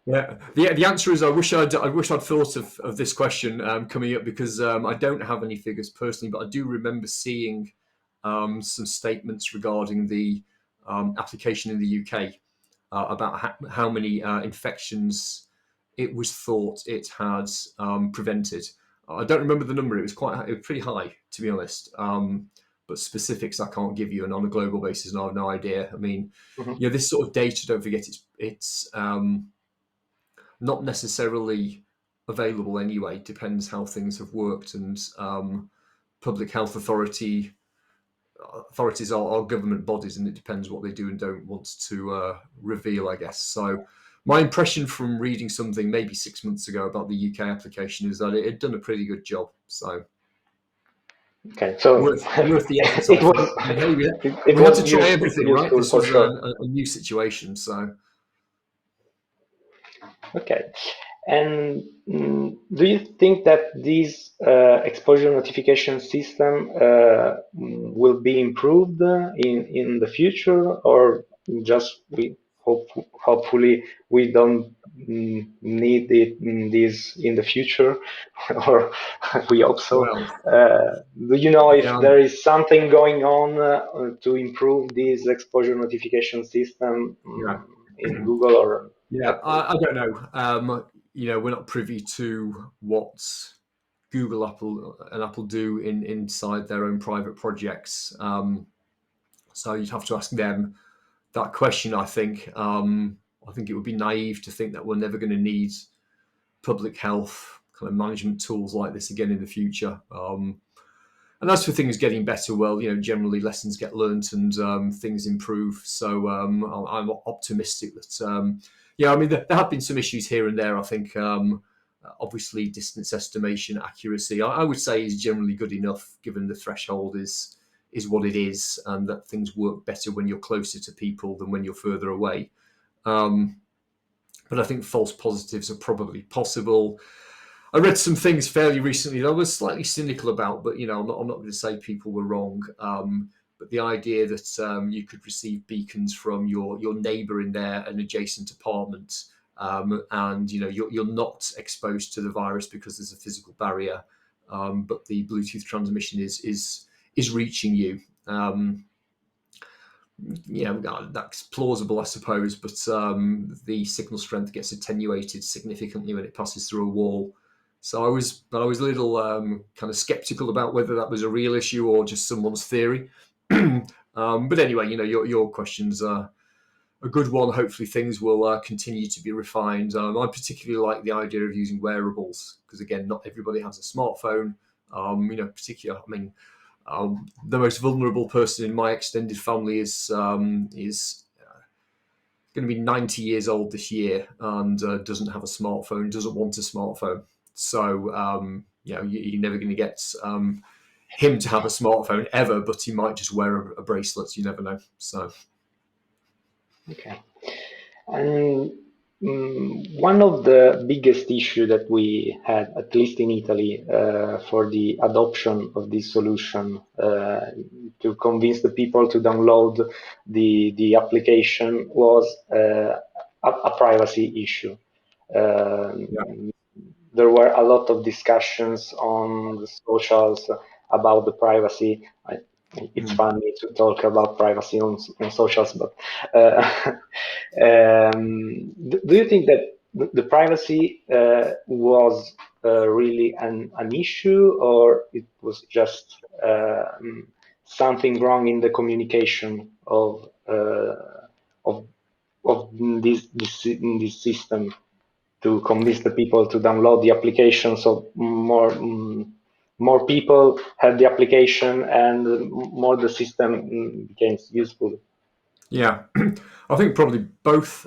Yeah, the answer is I wish I'd thought of this question coming up, because I don't have any figures personally, but I do remember seeing some statements regarding the application in the UK about how many infections it was thought it had prevented. I don't remember the number. It was pretty high, to be honest. But specifics I can't give you, and on a global basis, I have no idea. I mean, this sort of data, don't forget, it's not necessarily available anyway. Depends how things have worked, and public health authorities are government bodies, and it depends what they do and don't want to reveal, I guess. So my impression from reading something maybe 6 months ago about the UK application is that it had done a pretty good job. So okay, so worth the effort. it was, we had to try everything, right? This was sure. a new situation, so. Okay. And do you think that this exposure notification system will be improved in the future, or just hopefully we don't need this in the future, or we hope so? Well, do you know if there is something going on to improve this exposure notification system in Google or? Yeah, I don't know. We're not privy to what Google, Apple do inside their own private projects. So you'd have to ask them that question. I think it would be naive to think that we're never going to need public health kind of management tools like this again in the future. And as for things getting better, well, generally lessons get learnt and things improve. So I'm optimistic that. I mean, there have been some issues here and there. I think, obviously, distance estimation accuracy, I would say, is generally good enough, given the threshold is what it is, and that things work better when you're closer to people than when you're further away. But I think false positives are probably possible. I read some things fairly recently that I was slightly cynical about, but I'm not going to say people were wrong. But the idea that you could receive beacons from your neighbour in an adjacent apartment, and you're not exposed to the virus because there's a physical barrier, but the Bluetooth transmission is reaching you. That's plausible, I suppose, but the signal strength gets attenuated significantly when it passes through a wall. So I was a little kind of skeptical about whether that was a real issue or just someone's theory. But anyway, your question's a good one. Hopefully things will continue to be refined. I particularly like the idea of using wearables, because again, not everybody has a smartphone. The most vulnerable person in my extended family is going to be 90 years old this year and doesn't have a smartphone, doesn't want a smartphone. So, you're never going to get him to have a smartphone ever, but he might just wear a bracelet. You never know. So, okay. And one of the biggest issue that we had, at least in Italy, for the adoption of this solution, to convince the people to download the application, was a privacy issue. There were a lot of discussions on the socials about the privacy. It's funny to talk about privacy on socials, but do you think that the privacy was really an issue, or it was just something wrong in the communication of this system to convince the people to download the application, so more people had the application and more the system became useful? Yeah, I think probably both,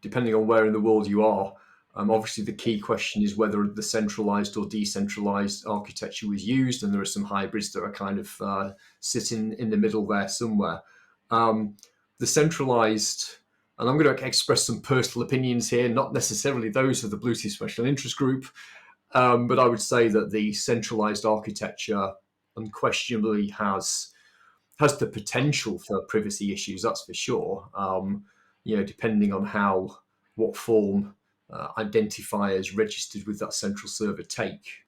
depending on where in the world you are. Obviously, the key question is whether the centralized or decentralized architecture was used, and there are some hybrids that are kind of sitting in the middle there somewhere. The the centralized, and I'm going to express some personal opinions here, not necessarily those of the Bluetooth Special Interest Group, but I would say that the centralized architecture unquestionably has the potential for privacy issues. That's for sure. Depending on what form identifiers registered with that central server take.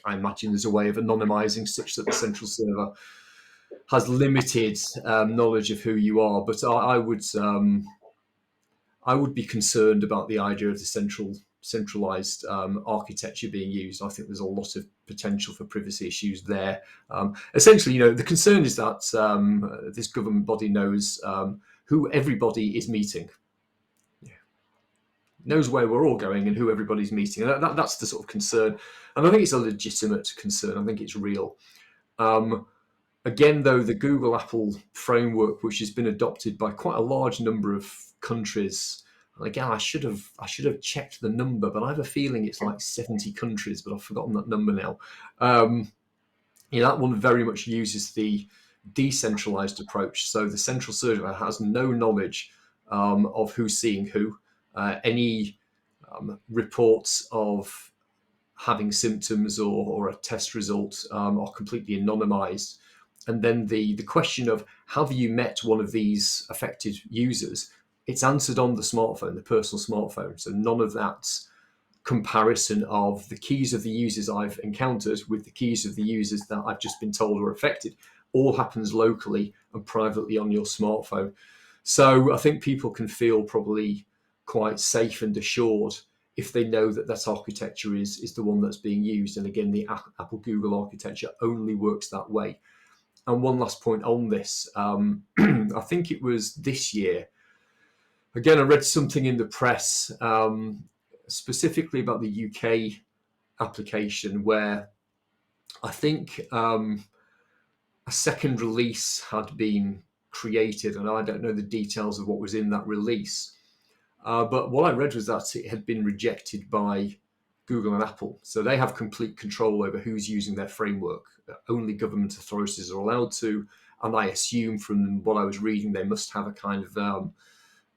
I imagine there's a way of anonymizing such that the central server has limited knowledge of who you are. But I would be concerned about the idea of the centralized architecture being used. I think there's a lot of potential for privacy issues there. Essentially, the concern is that this government body knows who everybody is meeting, knows where we're all going and who everybody's meeting. And that's the sort of concern. And I think it's a legitimate concern. I think it's real. Again, though, the Google-Apple framework, which has been adopted by quite a large number of countries, and again, I should have checked the number, but I have a feeling it's like 70 countries, but I've forgotten that number now. That one very much uses the decentralized approach. So the central server has no knowledge of who's seeing who. Any reports of having symptoms or a test result are completely anonymized. And then the question of have you met one of these affected users, it's answered on the smartphone, the personal smartphone. So none of that comparison of the keys of the users I've encountered with the keys of the users that I've just been told are affected all happens locally and privately on your smartphone. So I think people can feel probably quite safe and assured if they know that that architecture is the one that's being used. And again, the Apple Google architecture only works that way. And one last point on this, I think it was this year. Again, I read something in the press specifically about the UK application where I think a second release had been created, and I don't know the details of what was in that release. But what I read was that it had been rejected by Google and Apple. So they have complete control over who's using their framework. Only government authorities are allowed to. And I assume from what I was reading, they must have a kind of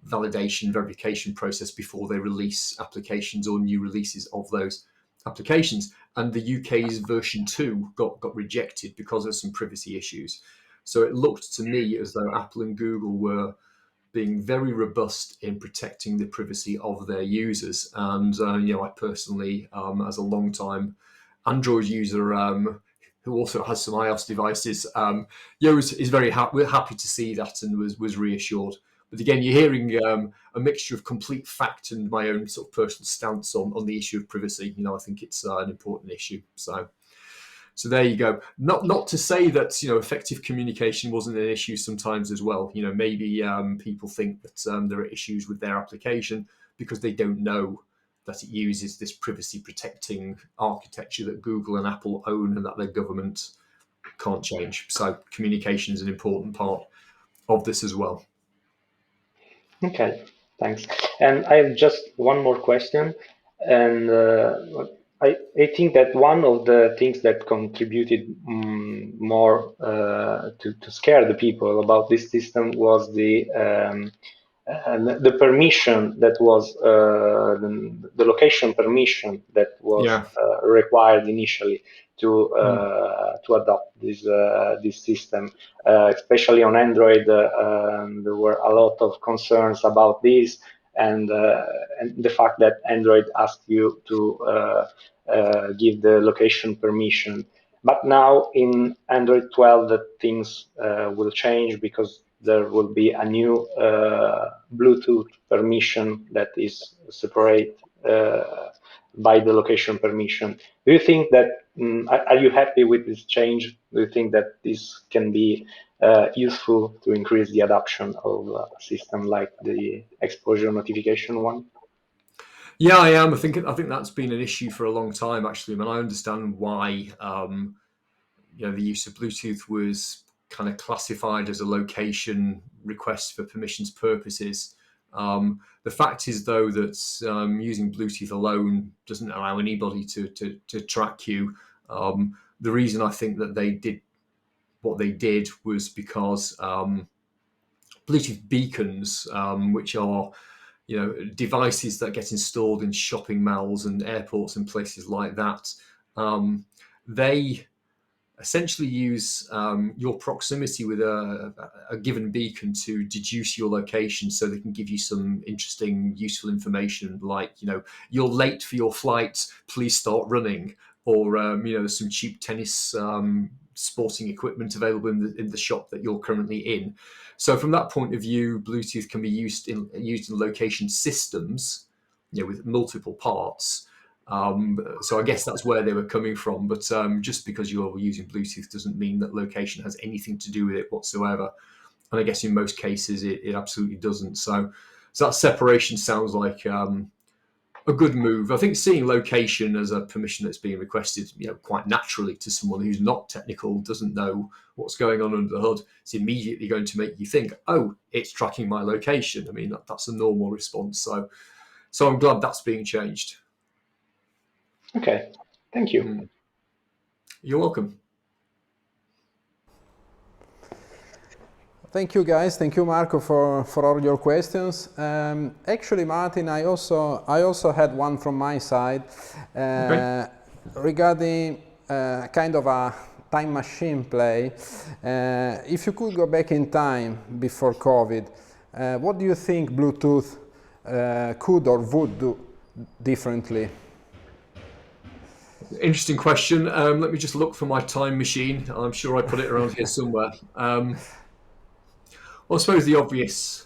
validation, verification process before they release applications or new releases of those applications. And the UK's version 2 got rejected because of some privacy issues. So it looked to me as though Apple and Google were being very robust in protecting the privacy of their users. And, I personally, as a long-time Android user who also has some iOS devices, is very happy. We're happy to see that and was reassured. But again, you're hearing a mixture of complete fact and my own sort of personal stance on the issue of privacy. I think it's an important issue. So there you go. Not to say that effective communication wasn't an issue sometimes as well. Maybe people think that there are issues with their application because they don't know that it uses this privacy protecting architecture that Google and Apple own and that their government can't change. So communication is an important part of this as well. Okay, thanks. And I have just one more question, and I think that one of the things that contributed more to scare the people about this system was the permission that was the location permission that was required initially to adopt this system, especially on Android. There were a lot of concerns about this, and the fact that Android asked you to give the location permission. But now in Android 12, that things will change because there will be a new Bluetooth permission that is separate by the location permission. Do you think that, are you happy with this change? Do you think that this can be useful to increase the adoption of a system like the exposure notification one? Yeah, I am. I think that's been an issue for a long time, actually. I mean, I understand why the use of Bluetooth was kind of classified as a location request for permissions purposes. The fact is, though, that using Bluetooth alone doesn't allow anybody to track you. The reason I think that they did what they did was because Bluetooth beacons, which are devices that get installed in shopping malls and airports and places like that. They essentially use your proximity with a given beacon to deduce your location, so they can give you some interesting, useful information like, you're late for your flight, please start running, or there's some cheap tennis sporting equipment available in the shop that you're currently in. So from that point of view, Bluetooth can be used in location systems, with multiple parts. So I guess that's where they were coming from. But just because you're using Bluetooth doesn't mean that location has anything to do with it whatsoever. And I guess in most cases it absolutely doesn't. So that separation sounds like a good move. I think seeing location as a permission that's being requested, quite naturally to someone who's not technical, doesn't know what's going on under the hood, it's immediately going to make you think, oh, it's tracking my location. I mean, that's a normal response. So I'm glad that's being changed. Okay, thank you. You're welcome. Thank you, guys. Thank you, Marco, for all your questions. Actually, Martin, I also had one from my side regarding kind of a time machine play. If you could go back in time before COVID, what do you think Bluetooth could or would do differently? Interesting question. Let me just look for my time machine. I'm sure I put it around here somewhere. Well, I suppose the obvious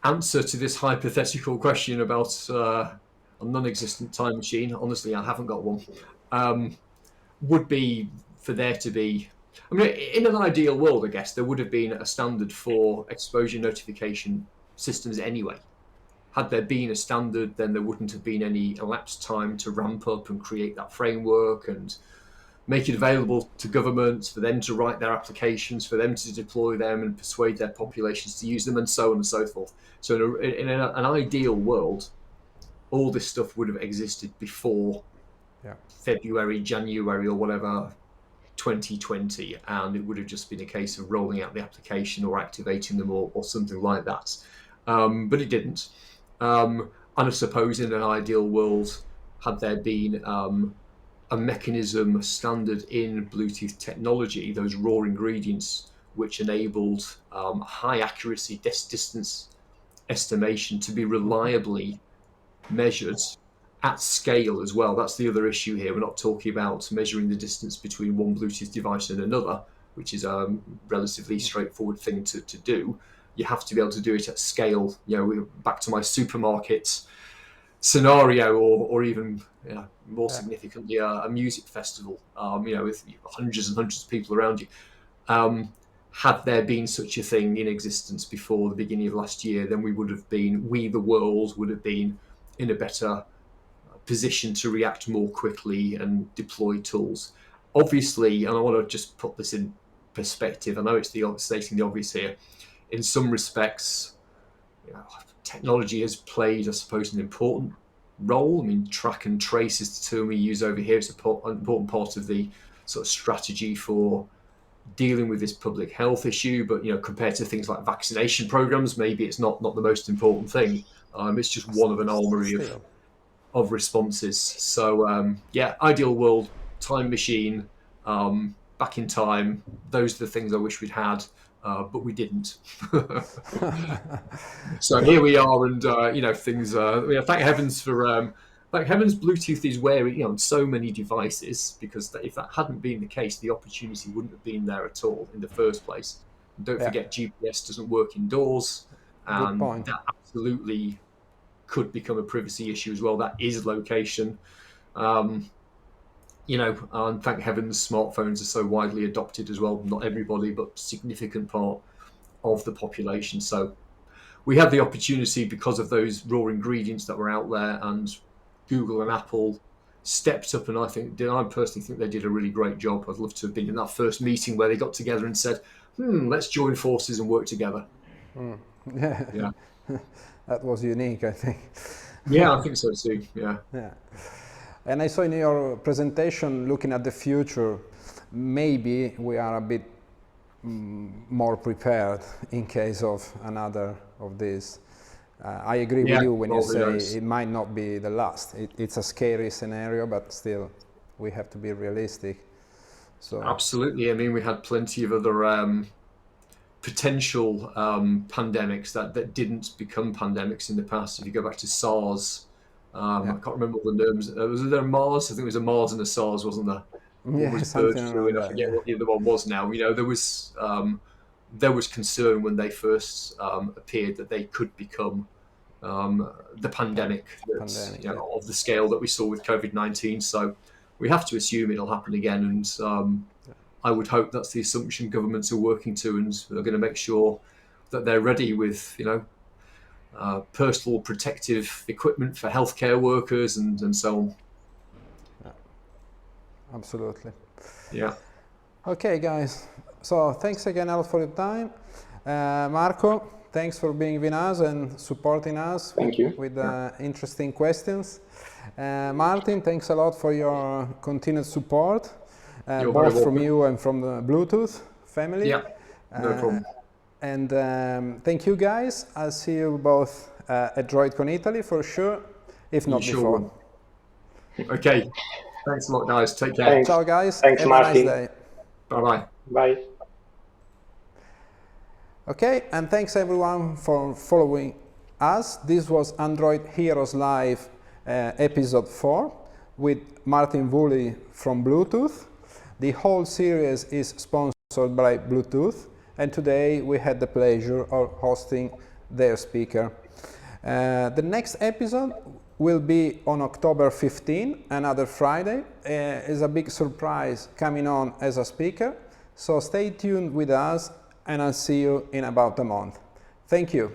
answer to this hypothetical question about a non-existent time machine, honestly, I haven't got one, would be for there to be, I mean, in an ideal world, I guess, there would have been a standard for exposure notification systems anyway. Had there been a standard, then there wouldn't have been any elapsed time to ramp up and create that framework and make it available to governments, for them to write their applications, for them to deploy them and persuade their populations to use them, and so on and so forth. So in an ideal world, all this stuff would have existed before February, January, or whatever, 2020, and it would have just been a case of rolling out the application or activating them or something like that. But it didn't. And I suppose in an ideal world, had there been a mechanism, a standard in Bluetooth technology, those raw ingredients which enabled high accuracy distance estimation to be reliably measured at scale as well. That's the other issue here. We're not talking about measuring the distance between one Bluetooth device and another, which is a relatively straightforward thing to do. You have to be able to do it at scale. Back to my supermarket scenario, or even more significantly, a music festival, with hundreds and hundreds of people around you. Had there been such a thing in existence before the beginning of last year, then we, the world, would have been in a better position to react more quickly and deploy tools. Obviously, and I want to just put this in perspective, I know it's stating the obvious here, in some respects, technology has played, I suppose, an important role. I mean, track and trace is the term we use over here. It's an important part of the sort of strategy for dealing with this public health issue. But compared to things like vaccination programs, maybe it's not the most important thing. It's just one of an armory of responses. So ideal world, time machine, back in time. Those are the things I wish we'd had. But we didn't. So here we are, and things. Thank heavens for. Thank heavens, Bluetooth is wearing on so many devices, because if that hadn't been the case, the opportunity wouldn't have been there at all in the first place. And don't forget, GPS doesn't work indoors, and that absolutely could become a privacy issue as well. That is location. And thank heavens smartphones are so widely adopted as well. Not everybody, but significant part of the population. So we had the opportunity because of those raw ingredients that were out there, and Google and Apple stepped up, and I personally think they did a really great job. I'd love to have been in that first meeting where they got together and said, let's join forces and work together. Yeah. That was unique, I think. Yeah, I think so too. Yeah. And I saw in your presentation, looking at the future, maybe we are a bit more prepared in case of another of these. I agree with you when you say it might not be the last. It's a scary scenario, but still, we have to be realistic. So absolutely. I mean, we had plenty of other potential pandemics that didn't become pandemics in the past. If you go back to SARS, I can't remember all the names. Was there a MARS? I think there was a MARS and a SARS, wasn't there? Yeah, was something bird flu, and I forget what the other one was now. You know, there was concern when they first appeared that they could become the pandemic of the scale that we saw with COVID-19. So we have to assume it'll happen again, and I would hope that's the assumption governments are working to, and are going to make sure that they're ready with, personal protective equipment for healthcare workers and so on. Yeah, absolutely. Yeah. Okay, guys. So thanks again a lot for your time. Marco, thanks for being with us and supporting us with interesting questions. Martin, thanks a lot for your continued support, both from you and from the Bluetooth family. Yeah, no problem. And thank you, guys. I'll see you both at Droidcon Italy for sure, if not before. Okay. Thanks a lot, guys. Take care. Thanks. Ciao, guys. Thanks, Have Martin. a nice day. Bye-bye. Bye. Okay, and thanks everyone for following us. This was Android Heroes Live episode 4 with Martin Woolley from Bluetooth. The whole series is sponsored by Bluetooth, and today we had the pleasure of hosting their speaker. The next episode will be on October 15, another Friday. Is a big surprise coming on as a speaker. So stay tuned with us, and I'll see you in about a month. Thank you.